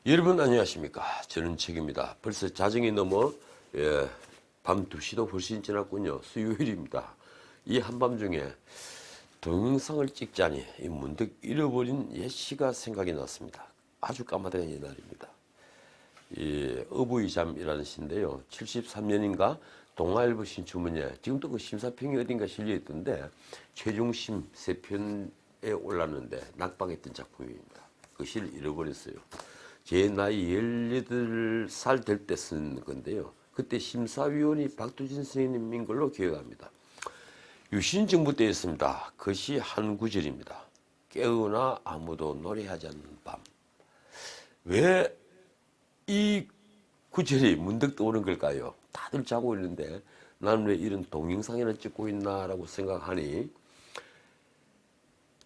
여러분 안녕하십니까. 저는 책입니다. 벌써 자정이 넘어 밤 2시도 훨씬 지났군요. 수요일입니다. 이 한밤중에 동영상을 찍자니 문득 잃어버린 옛 시가 생각이 났습니다. 아주 까마득한 옛날입니다. 이 어부이잠이라는 시인데요. 73년인가 동아일보 신춘문예, 지금도 그 심사평이 어딘가 실려있던데 최종심 세 편에 올랐는데 낙방했던 작품입니다. 그 시를 잃어버렸어요. 제 나이 18살 될 때 쓴 건데요. 그때 심사위원이 박두진 선생님인 걸로 기억합니다. 유신 정부 때였습니다. 그 시 한 구절입니다. 깨우나 아무도 노래하지 않는 밤. 왜 이 구절이 문득 떠오른 걸까요? 다들 자고 있는데 나는 왜 이런 동영상이나 찍고 있나라고 생각하니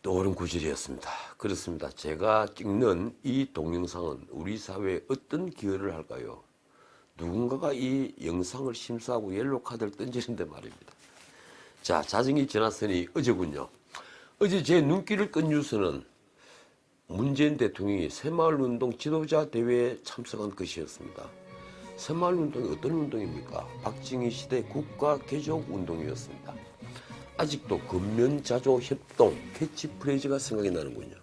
떠오른 구절이었습니다. 그렇습니다. 제가 찍는 이 동영상은 우리 사회에 어떤 기여를 할까요? 누군가가 이 영상을 심사하고 옐로 카드를 던지는데 말입니다. 자, 자정이 지났으니 어제군요. 어제 제 눈길을 끈 뉴스는 문재인 대통령이 새마을운동 지도자 대회에 참석한 것이었습니다. 새마을운동이 어떤 운동입니까? 박정희 시대 국가개혁운동이었습니다. 아직도 근면자조 협동 캐치프레이즈가 생각이 나는군요.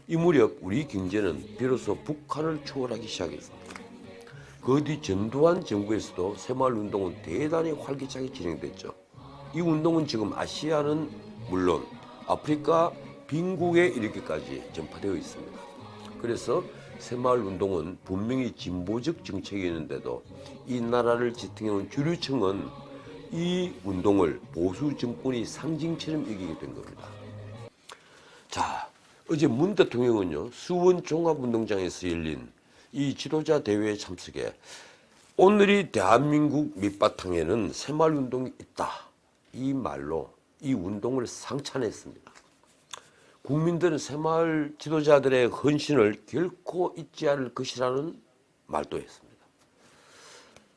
이 무렵 우리 경제는 비로소 북한을 초월하기 시작했습니다. 그 뒤 전두환 정부에서도 새마을운동은 대단히 활기차게 진행됐죠. 이 운동은 지금 아시아는 물론 아프리카 빈국에 이르기까지 전파되어 있습니다. 그래서 새마을운동은 분명히 진보적 정책이었는데도 이 나라를 지탱해온 주류층은 이 운동을 보수 정권이 상징처럼 여기게 된 겁니다. 자, 어제 문 대통령은요, 수원 종합운동장에서 열린 이 지도자 대회에 참석해 오늘이 대한민국 밑바탕에는 새마을운동이 있다. 이 말로 이 운동을 상찬했습니다. 국민들은 새마을 지도자들의 헌신을 결코 잊지 않을 것이라는 말도 했습니다.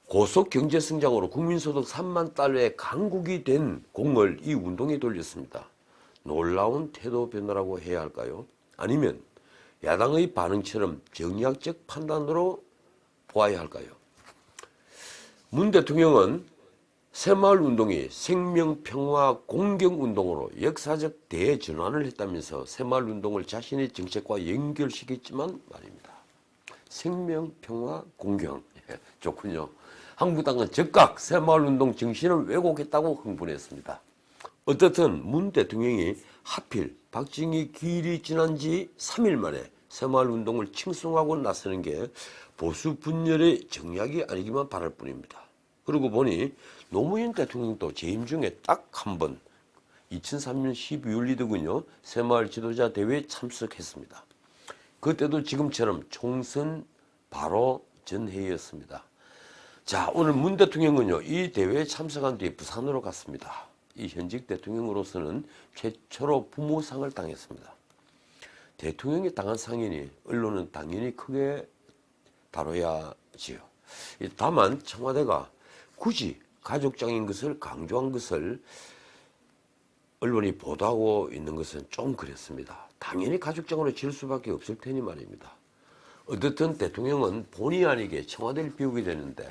고속 경제 성장으로 국민소득 3만 달러의 강국이 된 공을 이 운동에 돌렸습니다. 놀라운 태도 변화라고 해야 할까요? 아니면 야당의 반응처럼 정략적 판단으로 보아야 할까요? 문 대통령은 새마을운동이 생명평화 공경운동으로 역사적 대전환을 했다면서 새마을운동을 자신의 정책과 연결시켰지만 말입니다. 생명평화 공경, 좋군요. 한국당은 즉각 새마을운동 정신을 왜곡했다고 흥분했습니다. 어떻든 문 대통령이 하필 박정희 기일이 지난 지 3일 만에 새마을운동을 칭송하고 나서는 게 보수 분열의 정략이 아니기만 바랄 뿐입니다. 그러고 보니 노무현 대통령도 재임 중에 딱 한 번 2003년 12월 리더군요. 새마을 지도자 대회에 참석했습니다. 그때도 지금처럼 총선 바로 전해였습니다. 자, 오늘 문 대통령은요, 이 대회에 참석한 뒤에 부산으로 갔습니다. 이 현직 대통령으로서는 최초로 부모상을 당했습니다. 대통령이 당한 상이니 언론은 당연히 크게 다뤄야지요. 다만 청와대가 굳이 가족장인 것을 강조한 것을 언론이 보도하고 있는 것은 좀 그랬습니다. 당연히 가족장으로 질 수밖에 없을 테니 말입니다. 어떻든 대통령은 본의 아니게 청와대를 비우게 되는데,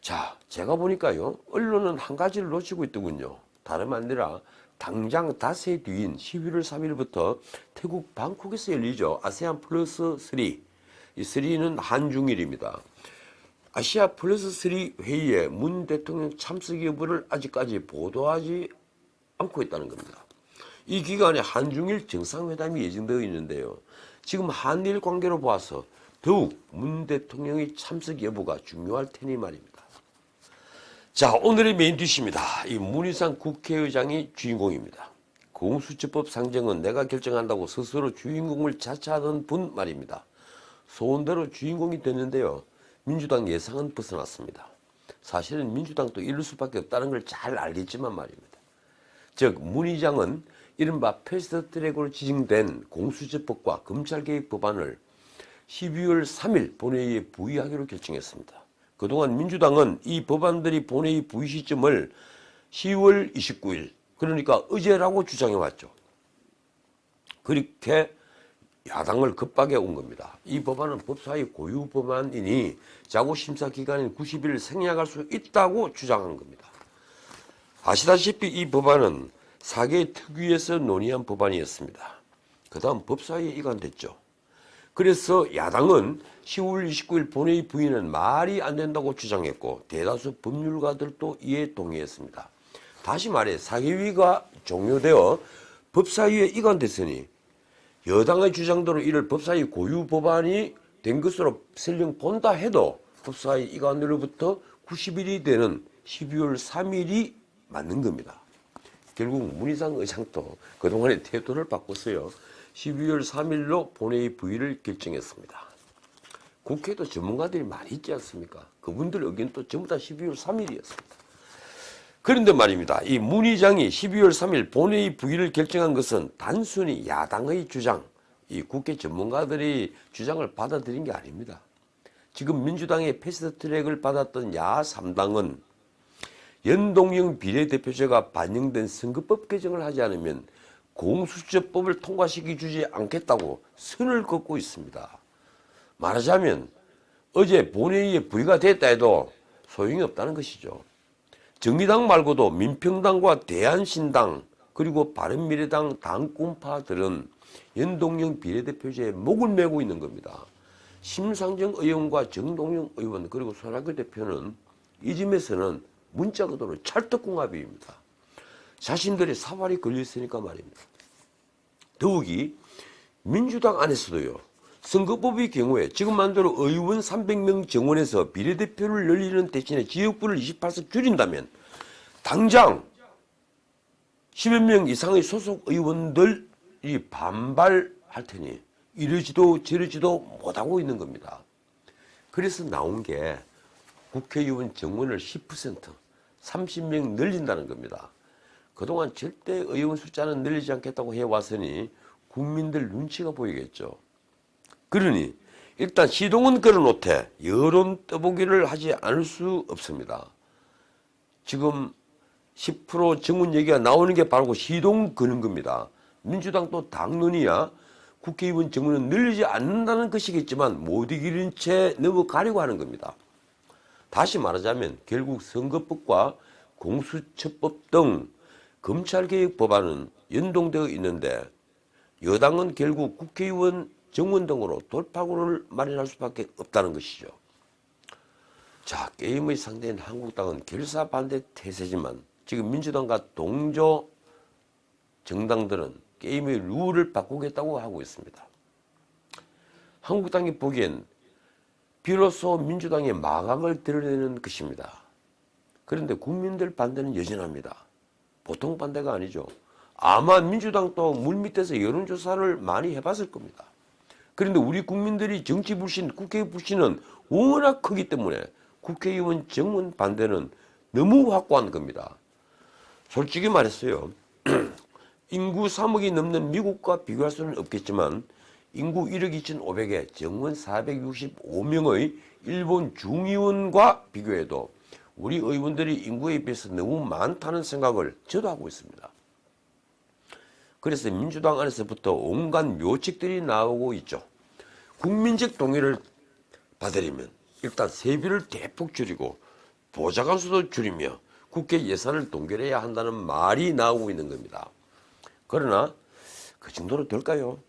자, 제가 보니까요, 언론은 한 가지를 놓치고 있더군요. 다름 아니라 당장 닷새 뒤인 11월 3일부터 태국 방콕에서 열리죠. 아세안 플러스 3. 이 3는 한중일입니다. 아시아 플러스 3 회의에 문 대통령 참석 여부를 아직까지 보도하지 않고 있다는 겁니다. 이 기간에 한중일 정상회담이 예정되어 있는데요. 지금 한일 관계로 봐서 더욱 문 대통령의 참석 여부가 중요할 테니 말입니다. 자, 오늘의 메인 디시입니다. 이 문희상 국회의장이 주인공입니다. 공수처법 상정은 내가 결정한다고 스스로 주인공을 자처하던 분 말입니다. 소원대로 주인공이 됐는데요. 민주당 예상은 벗어났습니다. 사실은 민주당도 이럴 수밖에 없다는 걸 잘 알겠지만 말입니다. 즉, 문 의장은 이른바 패스트트랙으로 지정된 공수처법과 검찰개혁 법안을 12월 3일 본회의에 부의하기로 결정했습니다. 그동안 민주당은 이 법안들이 본회의 부의 시점을 10월 29일, 그러니까 어제라고 주장해왔죠. 그렇게 야당을 급박해 온 겁니다. 이 법안은 법사위 고유 법안이니 자구 심사 기간인 90일을 생략할 수 있다고 주장한 겁니다. 아시다시피 이 법안은 4개 특위에서 논의한 법안이었습니다. 그 다음 법사위에 이관됐죠. 그래서 야당은 10월 29일 본회의 부의는 말이 안 된다고 주장했고 대다수 법률가들도 이에 동의했습니다. 다시 말해 사개위가 종료되어 법사위에 이관됐으니 여당의 주장대로 이를 법사위 고유 법안이 된 것으로 설령 본다 해도 법사위 이관으로부터 90일이 되는 12월 3일이 맞는 겁니다. 결국 문희상 의장도 그동안의 태도를 바꿨어요. 12월 3일로 본회의 부의를 결정했습니다. 국회도 전문가들이 많이 있지 않습니까? 그분들 의견도 전부 다 12월 3일이었습니다. 그런데 말입니다. 이 문 의장이 12월 3일 본회의 부의를 결정한 것은 단순히 야당의 주장, 이 국회 전문가들이 주장을 받아들인 게 아닙니다. 지금 민주당의 패스트트랙을 받았던 야 3당은 연동형 비례대표제가 반영된 선거법 개정을 하지 않으면 공수처법을 통과시켜 주지 않겠다고 선을 긋고 있습니다. 말하자면 어제 본회의에 부의가 됐다 해도 소용이 없다는 것이죠. 정의당 말고도 민평당과 대한신당 그리고 바른미래당 당권파들은 연동형 비례대표제에 목을 메고 있는 겁니다. 심상정 의원과 정동영 의원 그리고 손학규 대표는 이 점에서는 문자 그대로 찰떡궁합입니다. 자신들의 사활이 걸려있으니까 말입니다. 더욱이 민주당 안에서도요. 선거법의 경우에 지금 만대로 의원 300명 정원에서 비례대표를 늘리는 대신에 지역구를 28석 줄인다면 당장 10여 명 이상의 소속 의원들이 반발할 테니 이러지도 저러지도 못하고 있는 겁니다. 그래서 나온 게 국회의원 정원을 10% 30명 늘린다는 겁니다. 그동안 절대 의원 숫자는 늘리지 않겠다고 해왔으니 국민들 눈치가 보이겠죠. 그러니 일단 시동은 걸어놓되 여론 떠보기를 하지 않을 수 없습니다. 지금 10% 정원 얘기가 나오는 게 바로 시동 거는 겁니다. 민주당도 당론이야 국회의원 정원은 늘리지 않는다는 것이겠지만 못 이기는 채 넘어가려고 하는 겁니다. 다시 말하자면 결국 선거법과 공수처법 등 검찰개혁 법안은 연동되어 있는데 여당은 결국 국회의원 정원 등으로 돌파구를 마련할 수밖에 없다는 것이죠. 자, 게임의 상대인 한국당은 결사 반대 태세지만 지금 민주당과 동조 정당들은 게임의 룰을 바꾸겠다고 하고 있습니다. 한국당이 보기엔 비로소 민주당의 마각을 드러내는 것입니다. 그런데 국민들 반대는 여전합니다. 보통 반대가 아니죠. 아마 민주당도 물밑에서 여론조사를 많이 해봤을 겁니다. 그런데 우리 국민들이 정치 불신, 국회 불신은 워낙 크기 때문에 국회의원 정원 반대는 너무 확고한 겁니다. 솔직히 말했어요. 인구 3억이 넘는 미국과 비교할 수는 없겠지만 인구 1억 2,500에 정원 465명의 일본 중의원과 비교해도 우리 의원들이 인구에 비해서 너무 많다는 생각을 저도 하고 있습니다. 그래서 민주당 안에서부터 온갖 묘책들이 나오고 있죠. 국민적 동의를 받으려면 일단 세비를 대폭 줄이고 보좌관 수도 줄이며 국회 예산을 동결해야 한다는 말이 나오고 있는 겁니다. 그러나 그 정도로 될까요?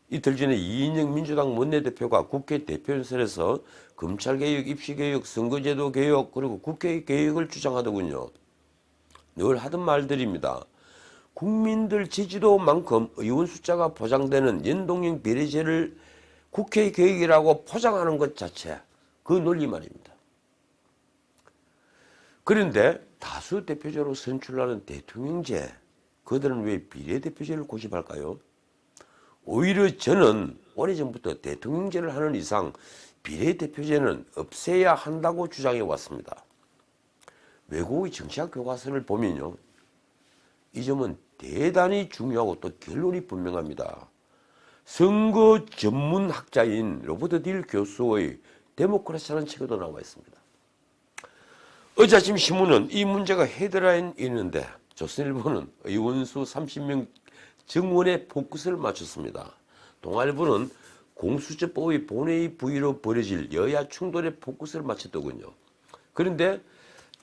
이틀 전에 이인영 민주당 원내대표가 국회 대표연설에서 검찰개혁, 입시개혁, 선거제도 개혁 그리고 국회 개혁을 주장하더군요. 늘 하던 말들입니다. 국민들 지지도만큼 의원 숫자가 보장되는 연동형 비례제를 국회 개혁이라고 포장하는 것 자체 그 논리 말입니다. 그런데 다수 대표제로 선출하는 대통령제 그들은 왜 비례대표제를 고집할까요? 오히려 저는 오래전부터 대통령제를 하는 이상 비례대표제는 없애야 한다고 주장해 왔습니다. 외국의 정치학 교과서를 보면요. 이 점은 대단히 중요하고 또 결론이 분명합니다. 선거 전문 학자인 로버트 딜 교수의 데모크라시라는 책에도 나와 있습니다. 어제 아침 신문은 이 문제가 헤드라인이 있는데 조선일보는 의원수 30명 정원에 포커스를 맞췄습니다. 동아일보는 공수처법의 본회의 부의로 벌어질 여야 충돌에 포커스를 맞췄더군요. 그런데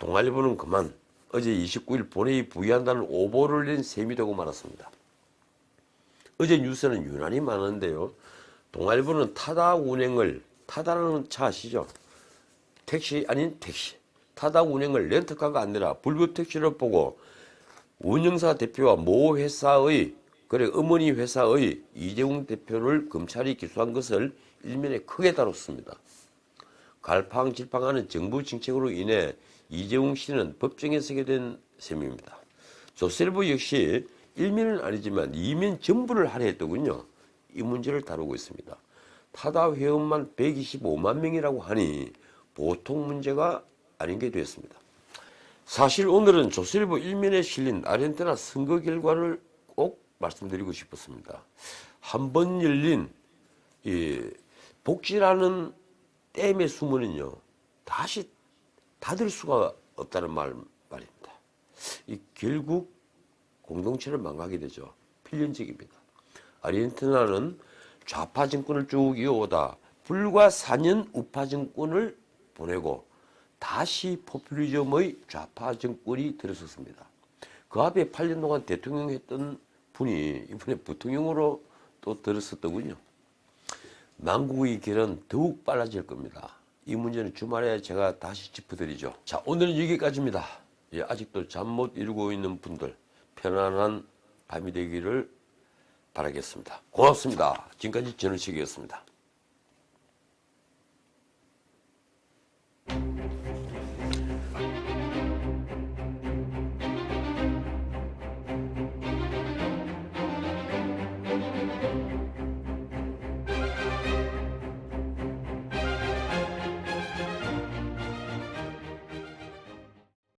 동아일보는 그만 어제 29일 본회의 부의한다는 오보를 낸 셈이 되고 말았습니다. 어제 뉴스는 유난히 많은데요. 동아일보는 타다라는 차 아시죠? 택시 아닌 택시. 타다 운행을 렌터카가 아니라 불법 택시로 보고 운영사 대표와 모 회사의 어머니 회사의 이재용 대표를 검찰이 기소한 것을 일면에 크게 다뤘습니다. 갈팡질팡하는 정부 정책으로 인해 이재용 씨는 법정에 서게 된 셈입니다. 조선일보 역시 일면은 아니지만 이면 전부를 할애했더군요. 이 문제를 다루고 있습니다. 타다 회원만 125만 명이라고 하니 보통 문제가 아닌 게 됐습니다. 사실 오늘은 조선일보 일면에 실린 아르헨티나 선거 결과를 꼭 말씀드리고 싶었습니다. 한 번 열린 이 복지라는 댐의 수문은요 다시 닫을 수가 없다는 말입니다. 결국 공동체를 망하게 되죠. 필연적입니다. 아르헨티나는 좌파 정권을 쭉 이어오다 불과 4년 우파 정권을 보내고 다시 포퓰리즘의 좌파 정권이 들어섰습니다. 그 앞에 8년 동안 대통령 했던 분이 이번에 부통령으로 또 들어섰더군요. 남국의 길은 더욱 빨라질 겁니다. 이 문제는 주말에 제가 다시 짚어드리죠. 자, 오늘은 여기까지입니다. 아직도 잠 못 이루고 있는 분들 편안한 밤이 되기를 바라겠습니다. 고맙습니다. 지금까지 전우식이었습니다.